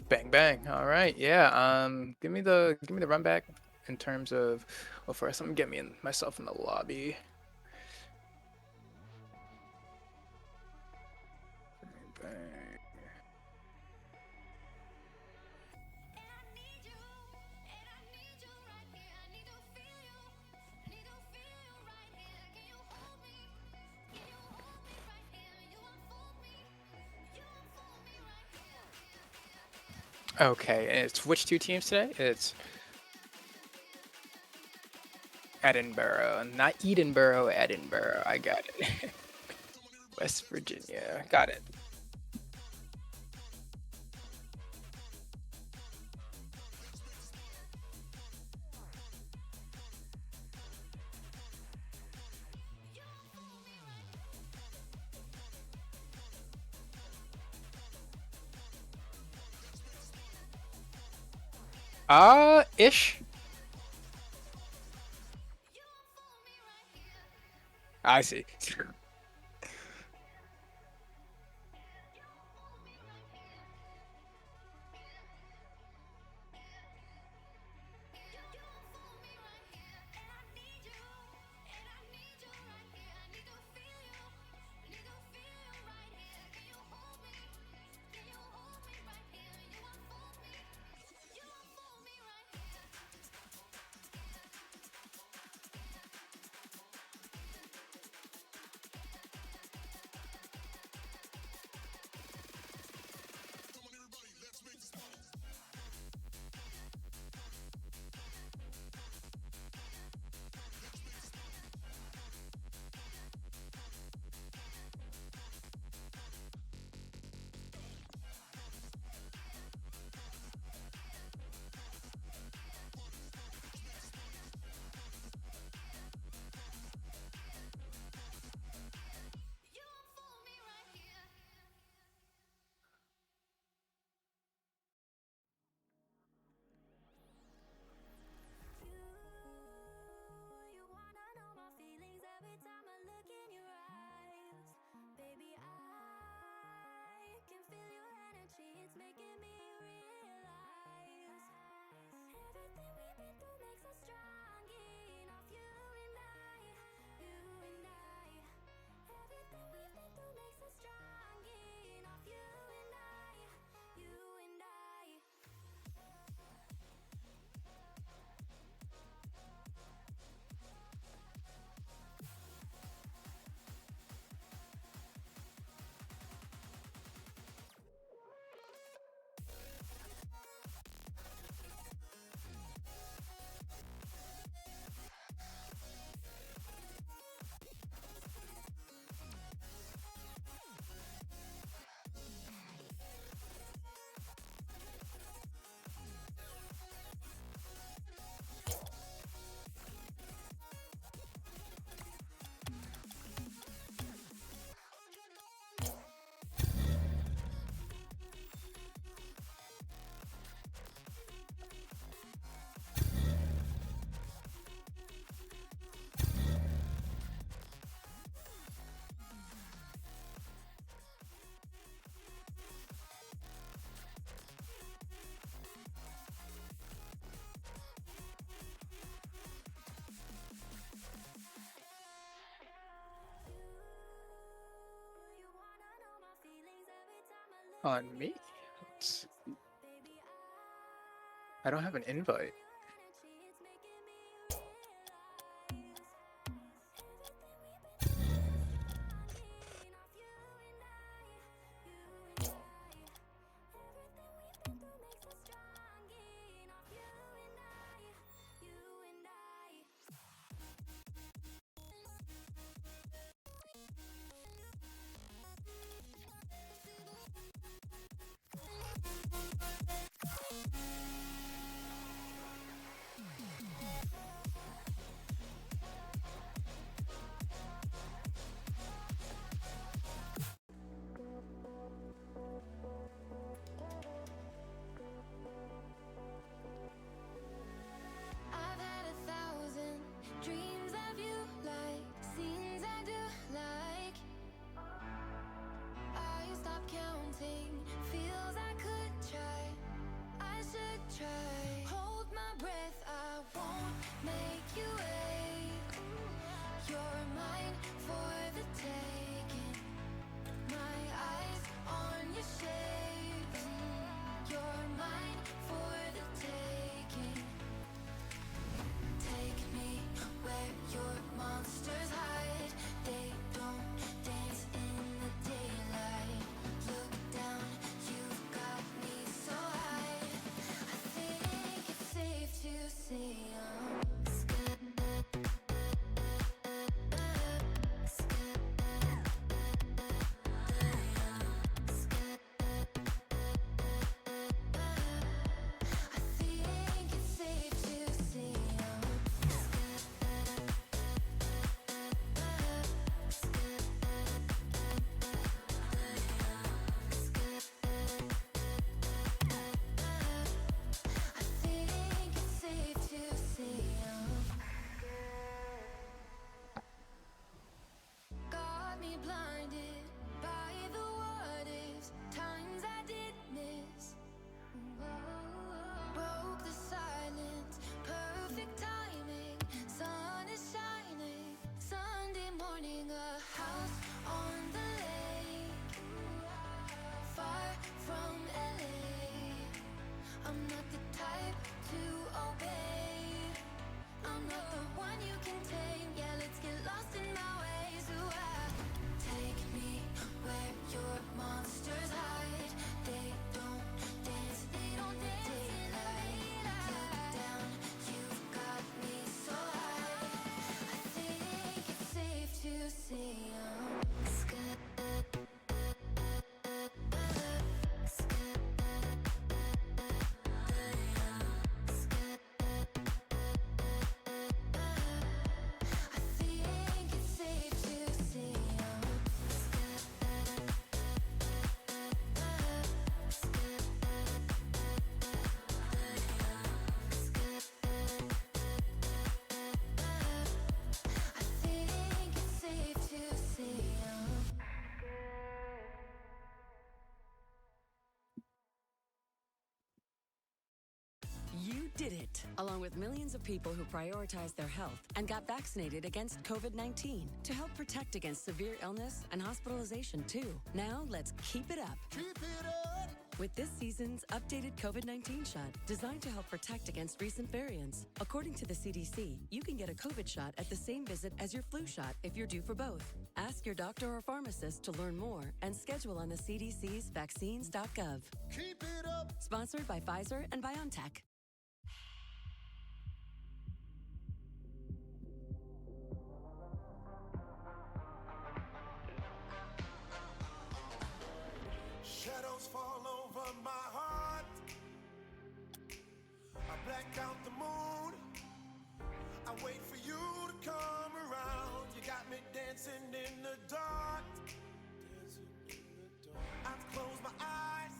Bang bang. All right. Yeah. Give me the run back in terms of. Well, first, let me get myself in the lobby. Bang. Okay, and it's which two teams today? It's Edinburgh, not Edinburgh, Edinburgh. I got it. West Virginia. Got it. Ish. I see. On me? I don't have an invite. did it, along with millions of people who prioritized their health and got vaccinated against COVID-19 to help protect against severe illness and hospitalization, too. Now, let's keep it up. Keep it up. With this season's updated COVID-19 shot, designed to help protect against recent variants. According to the CDC, you can get a COVID shot at the same visit as your flu shot if you're due for both. Ask your doctor or pharmacist to learn more and schedule on the CDC's vaccines.gov. Keep it up. Sponsored by Pfizer and BioNTech. Shadows fall over my heart. I black out the moon. I wait for you to come around. You got me dancing in the dark. I close my eyes,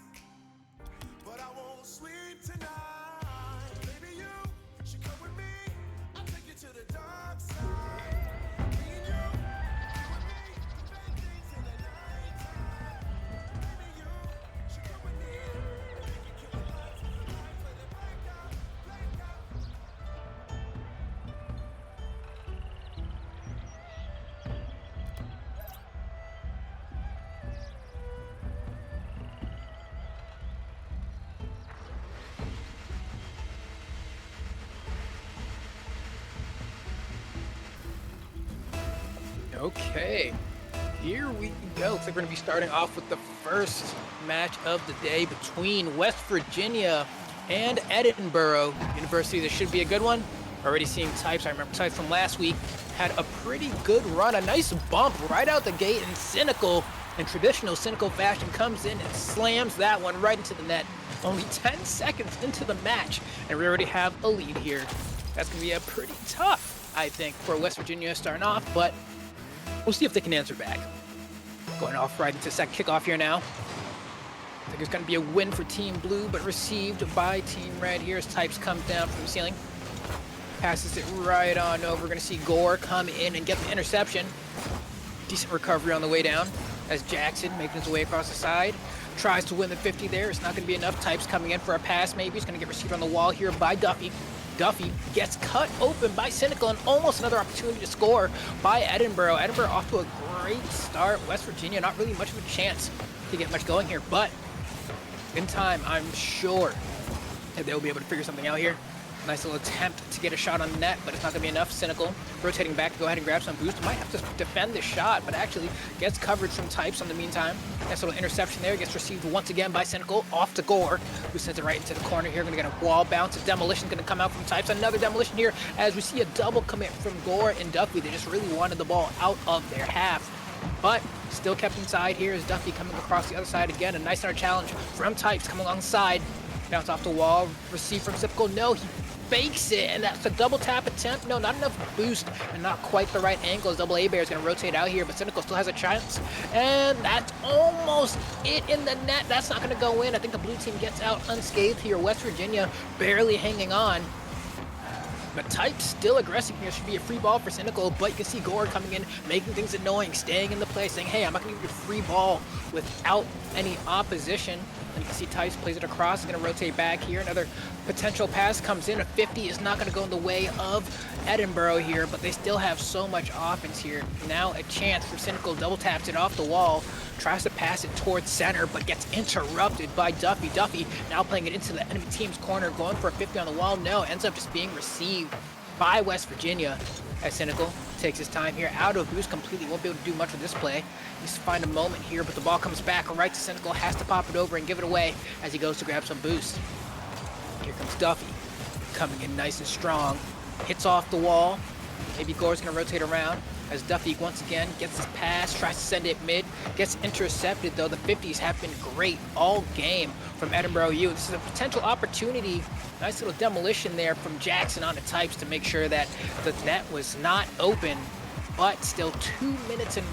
but I won't sleep tonight. Baby, you should come with me. I'll take you to the dark side. Me and you with me, bad things in the nighttime. Baby, you should come with me. We can kill the lights, let it black out, black out. Okay, here we go. Looks like we're going to be starting off with the first match of the day between West Virginia and Edinburgh University. This should be a good one. Already seeing types. I remember types from last week had a pretty good run, a nice bump right out the gate, and Cynical, in traditional Cynical fashion, comes in and slams that one right into the net. Only 10 seconds into the match, and we already have a lead here. That's going to be a pretty tough, I think, for West Virginia starting off, but we'll see if they can answer back. Going off right into second kickoff here now. I think it's going to be a win for Team Blue, but received by Team Red here as Types comes down from the ceiling. Passes it right on over. We're going to see Gore come in and get the interception. Decent recovery on the way down as Jackson making his way across the side. Tries to win the 50 there. It's not going to be enough. Types coming in for a pass maybe. He's going to get received on the wall here by Duffy. Duffy gets cut open by Cynical, and almost another opportunity to score by Edinburgh. Edinburgh off to a great start. West Virginia, not really much of a chance to get much going here, but in time, I'm sure that they'll be able to figure something out here. Nice little attempt to get a shot on the net, but it's not going to be enough. Cynical rotating back to go ahead and grab some boost. Might have to defend this shot, but actually gets coverage from Types on the meantime. Nice little interception there. Gets received once again by Cynical. Off to Gore, who sends it right into the corner here. Going to get a wall bounce. A demolition going to come out from Types. Another demolition here as we see a double commit from Gore and Duffy. They just really wanted the ball out of their half, but still kept inside here as Duffy coming across the other side again. A nice another challenge from Types coming alongside. Bounce off the wall. Receive from Cynical. No, he fakes it, and that's a double tap attempt. No, not enough boost, and not quite the right angle as Double A Bear is going to rotate out here, but Cynical still has a chance, and that's almost it in the net. That's not going to go in. I think the blue team gets out unscathed here. West Virginia barely hanging on, but Type still aggressive here. Should be a free ball for Cynical, but you can see Gore coming in, making things annoying, staying in the play, saying, hey, I'm not going to give you a free ball without any opposition. And you can see Types plays it across. He's going to rotate back here. Another potential pass comes in. A 50 is not going to go in the way of Edinburgh here, but they still have so much offense here. Now a chance for Cynical. Double taps it off the wall. Tries to pass it towards center, but gets interrupted by Duffy. Duffy now playing it into the enemy team's corner, going for a 50 on the wall. No, ends up just being received by West Virginia as Cynical takes his time here. Out of boost completely. Won't be able to do much with this play. Needs to find a moment here, but the ball comes back right to Cynical. Has to pop it over and give it away as he goes to grab some boost. Here comes Duffy, coming in nice and strong. Hits off the wall. Maybe Gore's going to rotate around as Duffy once again gets his pass, tries to send it mid, gets intercepted though. The 50s have been great all game from Edinburgh U. This is a potential opportunity. Nice little demolition there from Jackson on the Types to make sure that the net was not open, but still 2 minutes and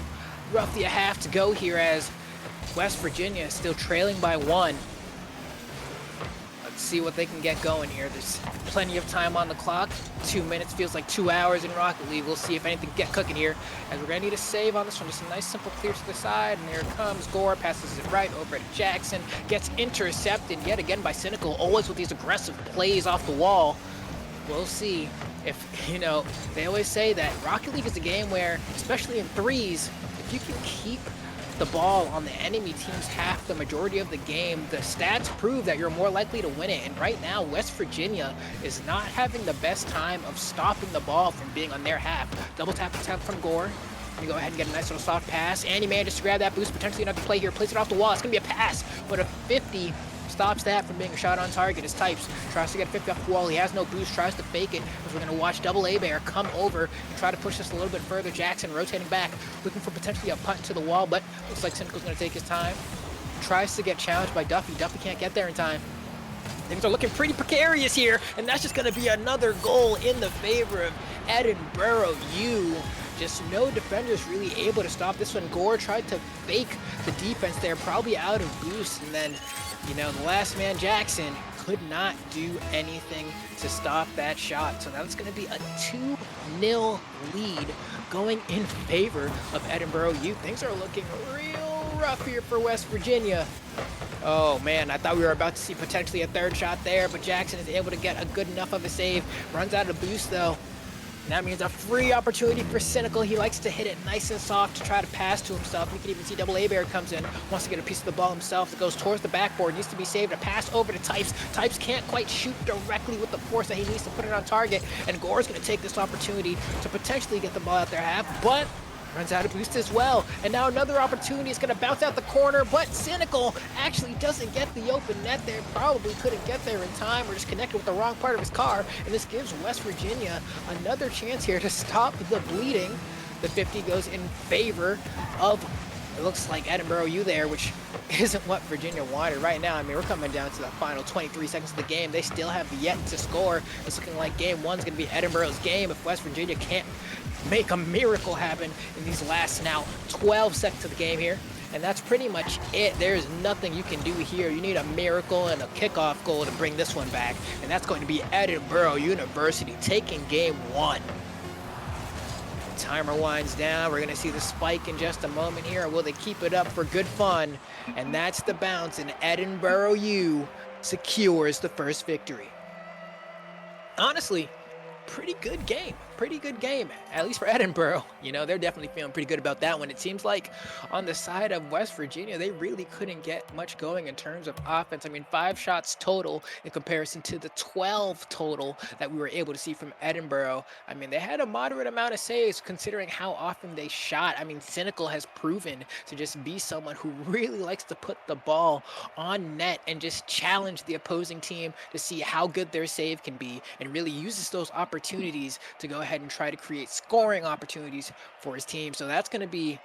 roughly a half to go here as West Virginia is still trailing by 1. see what they can get going here. There's plenty of time on the clock. 2 minutes feels like 2 hours in Rocket League. We'll see if anything get cooking here, as we're gonna need a save on this one. Just a nice simple clear to the side, and there it comes. Gore passes it right over to Jackson, gets intercepted yet again by Cynical, always with these aggressive plays off the wall. We'll see if, you know, they always say that Rocket League is a game where, especially in threes, if you can keep the ball on the enemy team's half the majority of the game, the stats prove that you're more likely to win it. And right now, West Virginia is not having the best time of stopping the ball from being on their half. Double tap attempt from Gore. You go ahead and get a nice little soft pass. And he manages to grab that boost, potentially enough to play here. Plays it off the wall. It's going to be a pass, but a 50 stops that from being a shot on target. As Types tries to get a 50 off the wall. He has no boost, tries to fake it. As we're going to watch Double A Bear come over and try to push this a little bit further. Jackson rotating back, looking for potentially a punt to the wall, but looks like Cynical's going to take his time. Tries to get challenged by Duffy. Duffy can't get there in time. Things are looking pretty precarious here, and that's just going to be another goal in the favor of Edinburgh U. Just no defenders really able to stop this one. Gore tried to fake the defense there, probably out of boost, and then, you know, the last man, Jackson, could not do anything to stop that shot. So now it's going to be a 2-0 lead going in favor of Edinburgh U. Things are looking real rough here for West Virginia. Oh man, I thought we were about to see potentially a third shot there, but Jackson is able to get a good enough of a save. Runs out of boost though. And that means a free opportunity for Cynical. He likes to hit it nice and soft to try to pass to himself. You can even see Double A Bear comes in, wants to get a piece of the ball himself. That goes towards the backboard, needs to be saved. A pass over to Types. Types can't quite shoot directly with the force that he needs to put it on target. And Gore's going to take this opportunity to potentially get the ball out their half, but runs out of boost as well. And now another opportunity is going to bounce out the corner, but Cynical actually doesn't get the open net there. Probably couldn't get there in time, or just connected with the wrong part of his car. And this gives West Virginia another chance here to stop the bleeding. The 50 goes in favor of, it looks like, Edinburgh U there, which isn't what Virginia wanted right now. I mean, we're coming down to the final 23 seconds of the game. They still have yet to score. It's looking like game one's going to be Edinburgh's game if West Virginia can't make a miracle happen in these last now 12 seconds of the game here. And that's pretty much it. There's nothing you can do here. You need a miracle and a kickoff goal to bring this one back. And that's going to be Edinburgh University taking game one. Timer winds down. We're going to see the spike in just a moment here. Or will they keep it up for good fun? And that's the bounce, and Edinburgh U secures the first victory. Honestly, pretty good game, at least for Edinburgh. You know, they're definitely feeling pretty good about that one. It seems like on the side of West Virginia, they really couldn't get much going in terms of offense. I mean, 5 shots total in comparison to the 12 total that we were able to see from Edinburgh. I mean, they had a moderate amount of saves considering how often they shot. I mean, Cynical has proven to just be someone who really likes to put the ball on net and just challenge the opposing team to see how good their save can be, and really uses those opportunities to go ahead and try to create scoring opportunities for his team. So that's going to be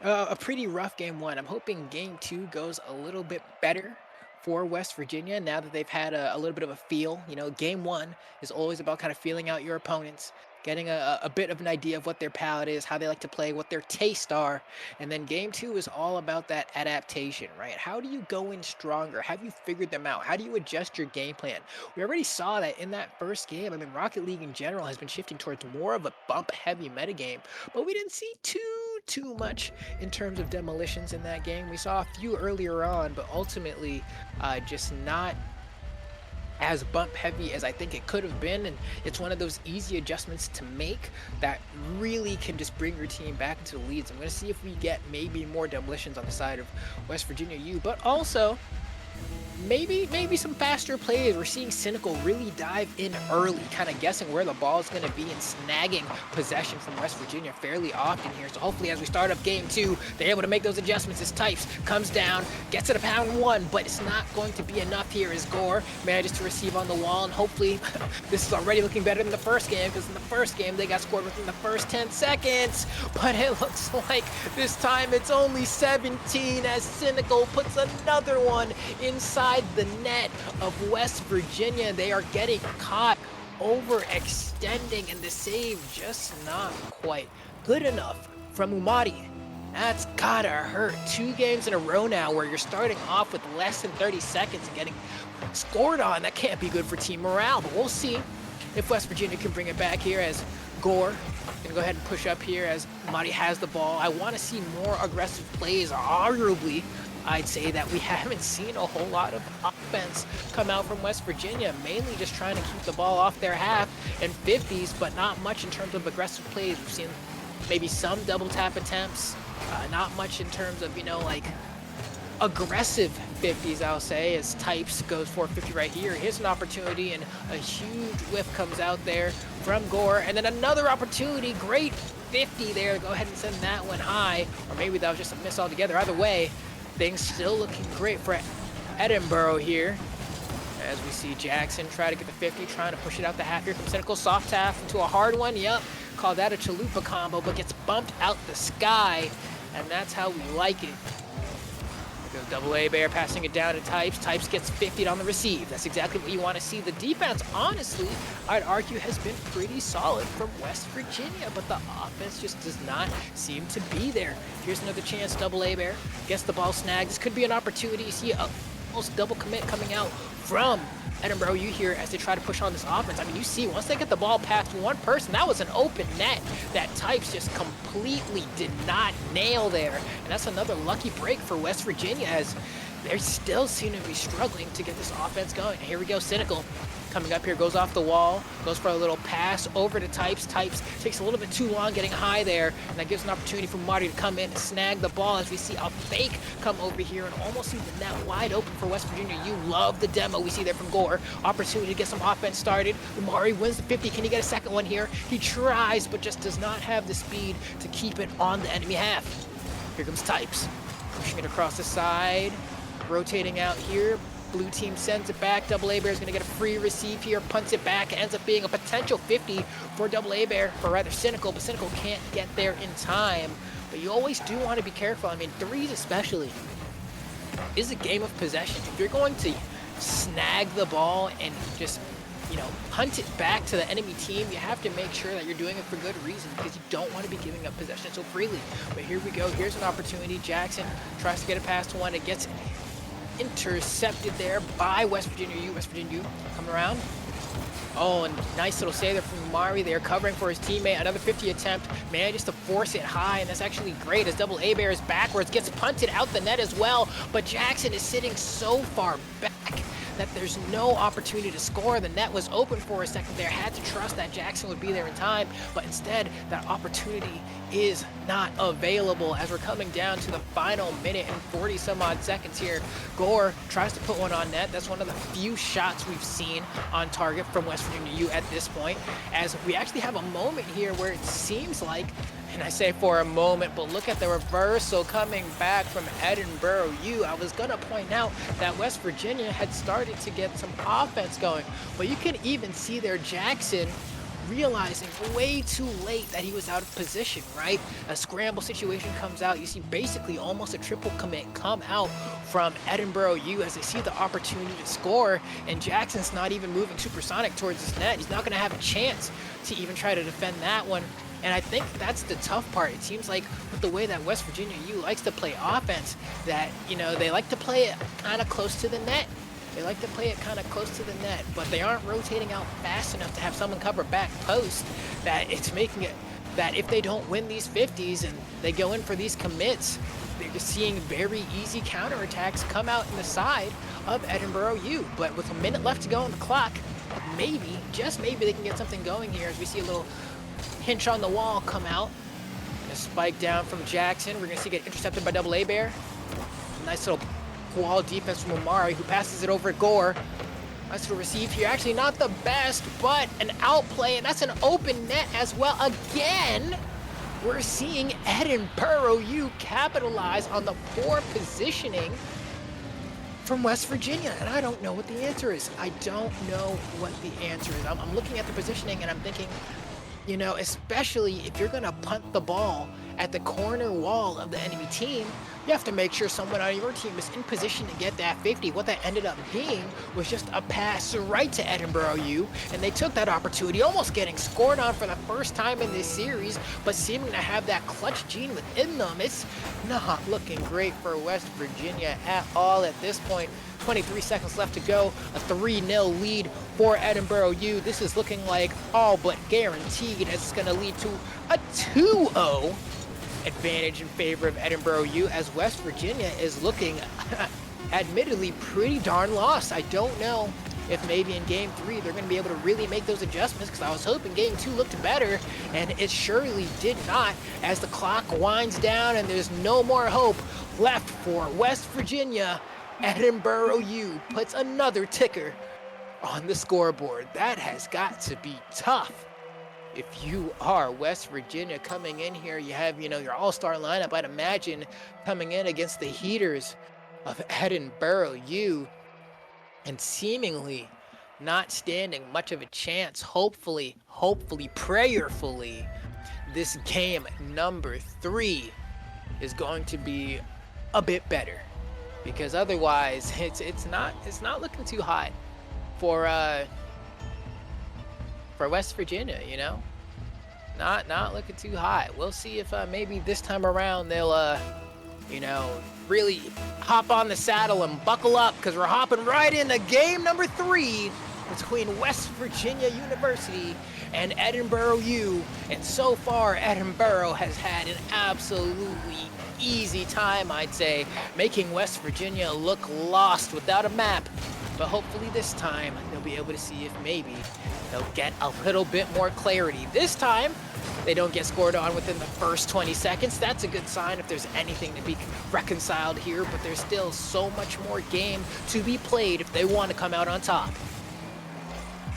a pretty rough game one. I'm hoping game two goes a little bit better for West Virginia now that they've had a little bit of a feel. You know, game one is always about kind of feeling out your opponents, getting a bit of an idea of what their palate is, how they like to play, what their tastes are. And then game two is all about that adaptation, right? How do you go in stronger? Have you figured them out? How do you adjust your game plan? We already saw that in that first game. I mean, Rocket League in general has been shifting towards more of a bump-heavy metagame, but we didn't see too much in terms of demolitions in that game. We saw a few earlier on, but ultimately just not as bump heavy as I think it could have been. And it's one of those easy adjustments to make that really can just bring your team back into the leads. I'm going to see if we get maybe more demolitions on the side of West Virginia U, but also maybe some faster plays. We're seeing Cynical really dive in early, kind of guessing where the ball is going to be and snagging possession from West Virginia fairly often here. So hopefully as we start up game two, they're able to make those adjustments. As Types comes down, gets it a pound one, but it's not going to be enough here as Gore manages to receive on the wall. And hopefully this is already looking better than the first game, because in the first game they got scored within the first 10 seconds. But it looks like this time it's only 17 as Cynical puts another one inside the net of West Virginia. They are getting caught overextending, and the save just not quite good enough from Umadi. That's gotta hurt. 2 games in a row now where you're starting off with less than 30 seconds and getting scored on. That can't be good for team morale, but we'll see if West Virginia can bring it back here as Gore gonna go ahead and push up here as Mari has the ball. I want to see more aggressive plays. Arguably, I'd say that we haven't seen a whole lot of offense come out from West Virginia, mainly just trying to keep the ball off their half and 50s, but not much in terms of aggressive plays. We've seen maybe some double tap attempts, not much in terms of, like aggressive 50s, I'll say, as Types goes for 50 right here. Here's an opportunity, and a huge whiff comes out there from Gore, and then another opportunity. Great 50 there. Go ahead and send that one high, or maybe that was just a miss altogether. Either way, things still looking great for Edinburgh here, as we see Jackson try to get the 50, trying to push it out the half. Here comes Cynical, soft half into a hard one. Yep, call that a chalupa combo, but gets bumped out the sky, and that's how we like it. There goes Double A Bear passing it down to Types. Types gets 50'd on the receive. That's exactly what you want to see. The defense, honestly, I'd argue has been pretty solid from West Virginia, but the offense just does not seem to be there. Here's another chance. Double A Bear gets the ball snagged. This could be an opportunity. You see almost double commit coming out from Edinburgh U here as they try to push on this offense. I mean, you see, once they get the ball past one person, that was an open net that Types just completely did not nail there. And that's another lucky break for West Virginia, as they still seem to be struggling to get this offense going. Here we go, Cynical coming up here, goes off the wall, goes for a little pass over to Types. Types takes a little bit too long getting high there, and that gives an opportunity for Marty to come in and snag the ball, as we see a fake come over here and almost see the net wide open for West Virginia. You love the demo we see there from Gore. Opportunity to get some offense started. Mari wins the 50. Can he get a second one here? He tries, but just does not have the speed to keep it on the enemy half. Here comes Types, pushing it across the side, rotating out here. Blue team sends it back. Double A Bear is going to get a free receive here, punts it back, ends up being a potential 50 for Double A Bear, or rather Cynical, but Cynical can't get there in time. But you always do want to be careful. I mean, threes especially is a game of possession. If you're going to snag the ball and just, punt it back to the enemy team, you have to make sure that you're doing it for good reason, because you don't want to be giving up possession so freely. But here we go. Here's an opportunity. Jackson tries to get it past one. It gets intercepted there by West Virginia U. West Virginia U coming around. Oh, and nice little save there from Mari there, covering for his teammate. Another 50 attempt, manages to force it high, and that's actually great as Double A Bear is backwards, gets punted out the net as well, but Jackson is sitting so far back that there's no opportunity to score. The net was open for a second there, had to trust that Jackson would be there in time, but instead that opportunity is not available as we're coming down to the final minute and 40 some odd seconds here. Gore tries to put one on net. That's one of the few shots we've seen on target from West Virginia U at this point, as we actually have a moment here where it seems like, and I say for a moment, but look at the reversal coming back from Edinburgh U. I was gonna point out that West Virginia had started to get some offense going, but you can even see there Jackson realizing way too late that he was out of position, right? A scramble situation comes out. You see basically almost a triple commit come out from Edinburgh U as they see the opportunity to score, and Jackson's not even moving supersonic towards his net. He's not going to have a chance to even try to defend that one. And I think that's the tough part. It seems like with the way that West Virginia U likes to play offense, that, they like to play it kind of close to the net. They like to play it kind of close to the net, but they aren't rotating out fast enough to have someone cover back post, that it's making it that if they don't win these 50s and they go in for these commits, they're just seeing very easy counterattacks come out in the side of Edinburgh U. But with a minute left to go on the clock, maybe, just maybe, they can get something going here as we see a little hinge on the wall come out. A spike down from Jackson. We're going to see it get intercepted by Double A Bear. Nice little wall defense from Omari, who passes it over to Gore. Nice little receive here. Actually not the best, but an outplay, and that's an open net as well. Again, we're seeing Edinburgh U capitalize on the poor positioning from West Virginia, and I don't know what the answer is. I don't know what the answer is. I'm looking at the positioning and I'm thinking, especially if you're going to punt the ball at the corner wall of the enemy team, you have to make sure someone on your team is in position to get that 50. What that ended up being was just a pass right to Edinburgh U, and they took that opportunity, almost getting scored on for the first time in this series, but seeming to have that clutch gene within them. It's not looking great for West Virginia at all at this point. 23 seconds left to go, a 3-0 lead for Edinburgh U. This is looking like all but guaranteed, as it's going to lead to a 2-0 advantage in favor of Edinburgh U, as West Virginia is looking admittedly pretty darn lost. I don't know if maybe in game 3 they're going to be able to really make those adjustments, because I was hoping game 2 looked better, and it surely did not, as the clock winds down and there's no more hope left for West Virginia. Edinburgh U puts another ticker on the scoreboard. That has got to be tough. If you are West Virginia coming in here, you have, your all-star lineup, I'd imagine, coming in against the heaters of Edinburgh U, and seemingly not standing much of a chance. Hopefully, prayerfully, this game number 3 is going to be a bit better, because otherwise it's not looking too hot for West Virginia, not looking too hot. We'll see if maybe this time around they'll really hop on the saddle and buckle up, because we're hopping right into game number 3 between West Virginia University and Edinburgh U. And so far, Edinburgh has had an absolutely easy time, I'd say, making West Virginia look lost without a map. But hopefully this time they'll be able to see if maybe they'll get a little bit more clarity. This time, they don't get scored on within the first 20 seconds. That's a good sign if there's anything to be reconciled here, but there's still so much more game to be played if they want to come out on top.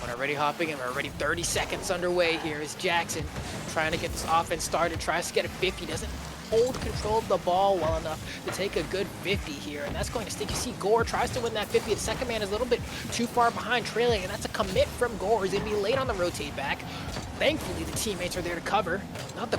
When already hopping in, we're already 30 seconds underway here as Jackson trying to get this offense started, tries to get a 50, doesn't hold control of the ball well enough to take a good 50 here, and that's going to stick. You see Gore tries to win that 50. The second man is a little bit too far behind, trailing, and that's a commit from Gore. He's going to be late on the rotate back. Thankfully, the teammates are there to cover. Not the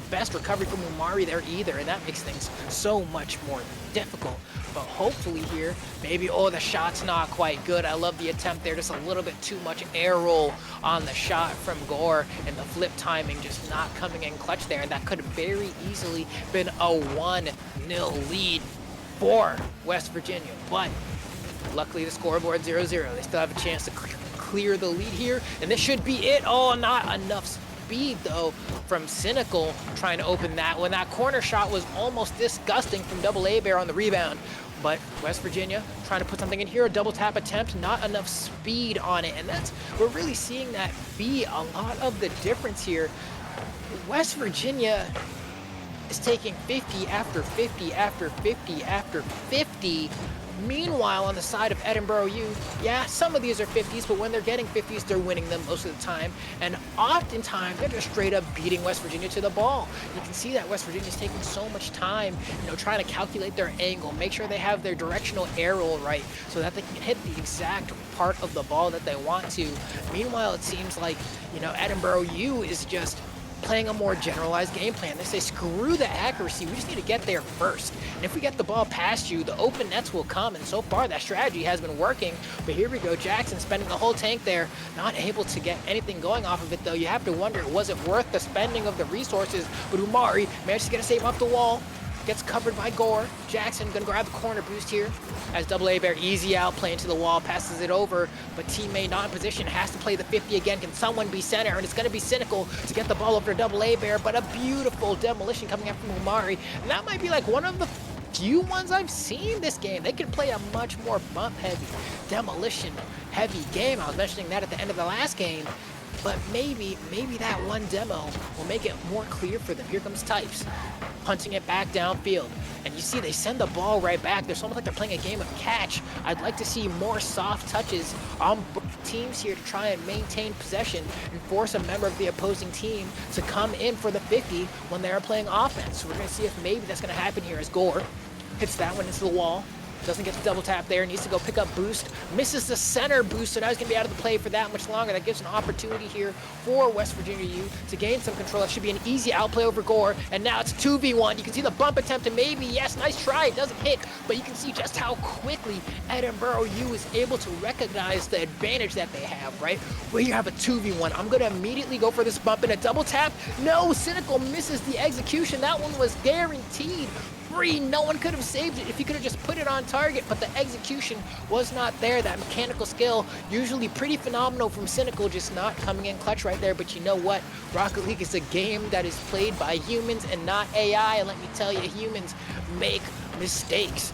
best recovery from Umari there either, and that makes things so much more difficult. But hopefully here, maybe, the shot's not quite good. I love the attempt there, just a little bit too much air roll on the shot from Gore, and the flip timing just not coming in clutch there. And that could have very easily been a 1-0 lead for West Virginia. But luckily the scoreboard 0-0. They still have a chance to clear the lead here, and this should be it. Oh, not enough speed though from Cynical trying to open that one. That corner shot was almost disgusting from Double A Bear on the rebound. But West Virginia trying to put something in here, a double tap attempt, not enough speed on it. And we're really seeing that be a lot of the difference here. West Virginia is taking 50 after 50 after 50 after 50. Meanwhile, on the side of Edinburgh U, yeah, some of these are 50s, but when they're getting 50s, they're winning them most of the time. And oftentimes, they're just straight up beating West Virginia to the ball. You can see that West Virginia's taking so much time, trying to calculate their angle, make sure they have their directional air roll right so that they can hit the exact part of the ball that they want to. Meanwhile, it seems like, Edinburgh U is just playing a more generalized game plan. They say, screw the accuracy, we just need to get there first. And if we get the ball past you, the open nets will come. And so far, that strategy has been working. But here we go, Jackson spending the whole tank there, not able to get anything going off of it, though. You have to wonder, was it worth the spending of the resources? But Umari managed to get a save off the wall. Gets covered by Gore. Jackson gonna grab the corner boost here as Double A Bear easy out, playing to the wall, passes it over, but teammate not in position, has to play the 50 again. Can someone be center? And it's gonna be Cynical to get the ball over to Double A Bear, but a beautiful demolition coming out from Umari. And that might be like one of the few ones I've seen this game. They can play a much more bump heavy, demolition heavy game. I was mentioning that at the end of the last game. But maybe that one demo will make it more clear for them. Here comes Types, punting it back downfield. And you see they send the ball right back. There's almost like they're playing a game of catch. I'd like to see more soft touches on both teams here to try and maintain possession and force a member of the opposing team to come in for the 50 when they are playing offense. So we're going to see if maybe that's going to happen here as Gore hits that one into the wall. Doesn't get the double tap there. Needs to go pick up boost. Misses the center boost, so now he's going to be out of the play for that much longer. That gives an opportunity here for West Virginia U to gain some control. That should be an easy outplay over Gore. And now it's 2v1. You can see the bump attempt, and maybe, yes, nice try. It doesn't hit, but you can see just how quickly Edinburgh U is able to recognize the advantage that they have, right? Where you have a 2v1. I'm going to immediately go for this bump and a double tap. No, Cynical misses the execution. That one was guaranteed. Free. No one could have saved it if he could have just put it on target, but the execution was not there. That mechanical skill, usually pretty phenomenal from Cynical, just not coming in clutch right there. But you know what? Rocket League is a game that is played by humans and not AI, and let me tell you, humans make mistakes.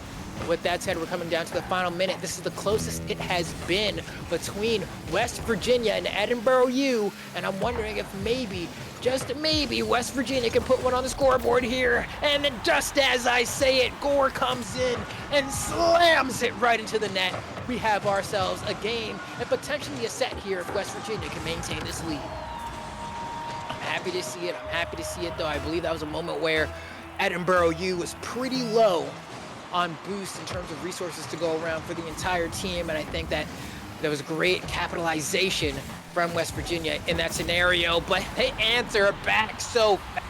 With that said, we're coming down to the final minute. This is the closest it has been between West Virginia and Edinburgh U, and I'm wondering if maybe, just maybe, West Virginia can put one on the scoreboard here. And then just as I say it, Gore comes in and slams it right into the net. We have ourselves a game and potentially a set here if West Virginia can maintain this lead. I'm happy to see it. I'm happy to see it, though. I believe that was a moment where Edinburgh U was pretty low on boost in terms of resources to go around for the entire team, and I think that there was great capitalization from West Virginia in that scenario, but they answer back so fast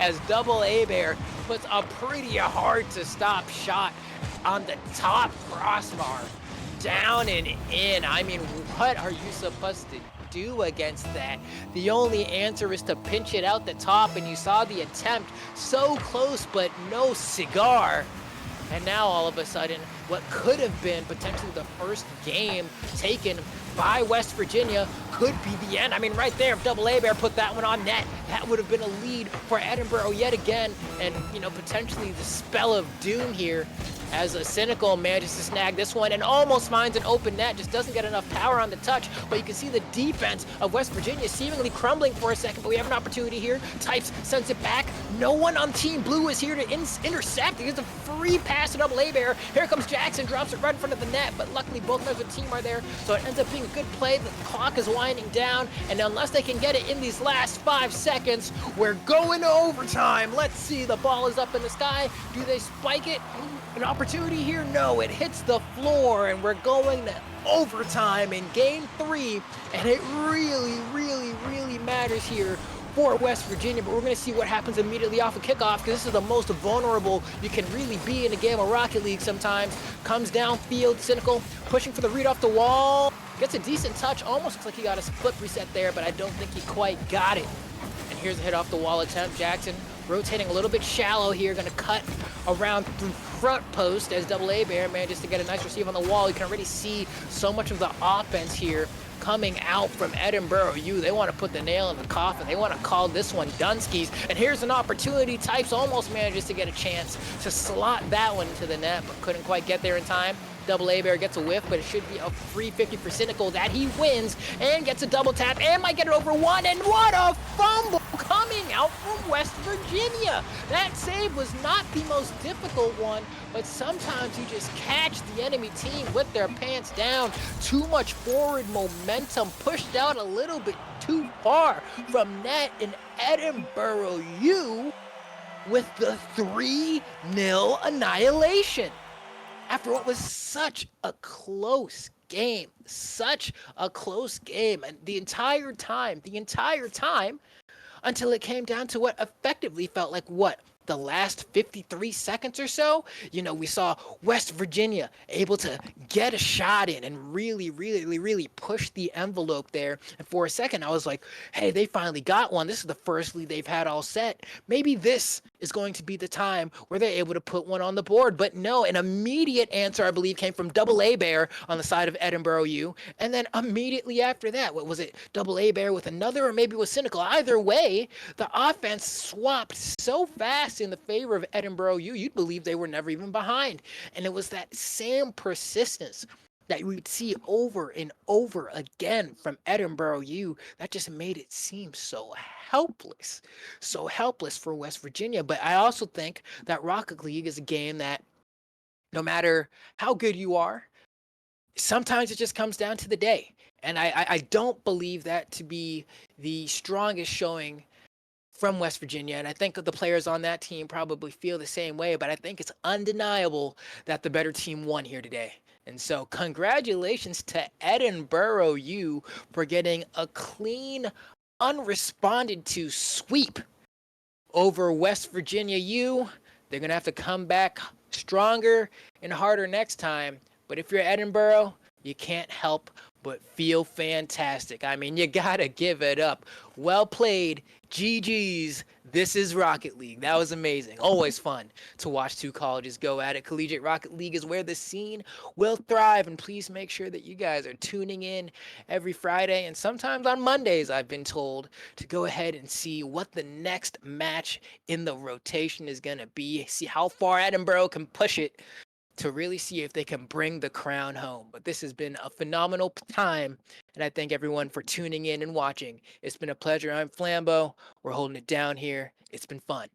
as Double A Bear puts a pretty hard to stop shot on the top crossbar, down and in. I mean, what are you supposed to do against that? The only answer is to pinch it out the top, and you saw the attempt so close, but no cigar. And now all of a sudden, what could have been potentially the first game taken by West Virginia could be the end. I mean, right there, if Double A Bear put that one on net, that would have been a lead for Edinburgh yet again. And, you know, potentially the spell of doom here as a Cynical manages to snag this one and almost finds an open net, just doesn't get enough power on the touch. But you can see the defense of West Virginia seemingly crumbling for a second, but we have an opportunity here. Types sends it back. No one on Team Blue is here to intercept. He gets a free pass to Double A Bear. Here comes Jackson, drops it right in front of the net, but luckily both members of the team are there, so it ends up being a good play. The clock is winding down, and unless they can get it in these last 5 seconds, we're going to overtime. Let's see, the ball is up in the sky. Do they spike it? An opportunity here? No, it hits the floor, and we're going to overtime in game 3, and it really, really, really matters here for West Virginia, but we're going to see what happens immediately off of kickoff, because this is the most vulnerable you can really be in a game of Rocket League sometimes. Comes downfield, Cynical, pushing for the read off the wall. Gets a decent touch, almost looks like he got a flip reset there, but I don't think he quite got it. And here's a hit off the wall attempt. Jackson rotating a little bit shallow here, going to cut around through front post as Double A Bear manages to get a nice receive on the wall. You can already see so much of the offense here coming out from Edinburgh U. They want to put the nail in the coffin. They want to call this one Dunskies. And here's an opportunity. Types almost manages to get a chance to slot that one into the net, but couldn't quite get there in time. Double A Bear gets a whiff, but it should be a free 50 for Cynical that he wins and gets a double tap and might get it over one. And what a fumble coming out from West Virginia. That save was not the most difficult one, but sometimes you just catch the enemy team with their pants down. Too much forward momentum, pushed out a little bit too far from net, and Edinburgh U with the 3-0 annihilation. After what was such a close game, and the entire time, until it came down to what effectively felt like the last 53 seconds or so. You know, we saw West Virginia able to get a shot in and really, really, really push the envelope there. And for a second, I was like, hey, they finally got one. This is the first lead they've had all set. Maybe this is going to be the time where they're able to put one on the board. But no, an immediate answer, I believe, came from Double A Bear on the side of Edinburgh U. And then immediately after that, what was it? Double A Bear with another, or maybe it was Cynical. Either way, the offense swapped so fast in the favor of Edinburgh U, you'd believe they were never even behind. And it was that same persistence that we'd see over and over again from Edinburgh U that just made it seem so helpless for West Virginia. But I also think that Rocket League is a game that no matter how good you are, sometimes it just comes down to the day. And I don't believe that to be the strongest showing from West Virginia, and I think the players on that team probably feel the same way, but I think it's undeniable that the better team won here today. And so, congratulations to Edinburgh U for getting a clean, unresponded to sweep over West Virginia U. They're going to have to come back stronger and harder next time. But if you're Edinburgh, you can't help but feel fantastic. I mean, you got to give it up. Well played. GG's. This is Rocket League. That was amazing. Always fun to watch two colleges go at it. Collegiate Rocket League is where the scene will thrive. And please make sure that you guys are tuning in every Friday and sometimes on Mondays, I've been told, to go ahead and see what the next match in the rotation is going to be. See how far Edinburgh can push it to really see if they can bring the crown home. But this has been a phenomenal time, and I thank everyone for tuning in and watching. It's been a pleasure. I'm Flambeau. We're holding it down here. It's been fun.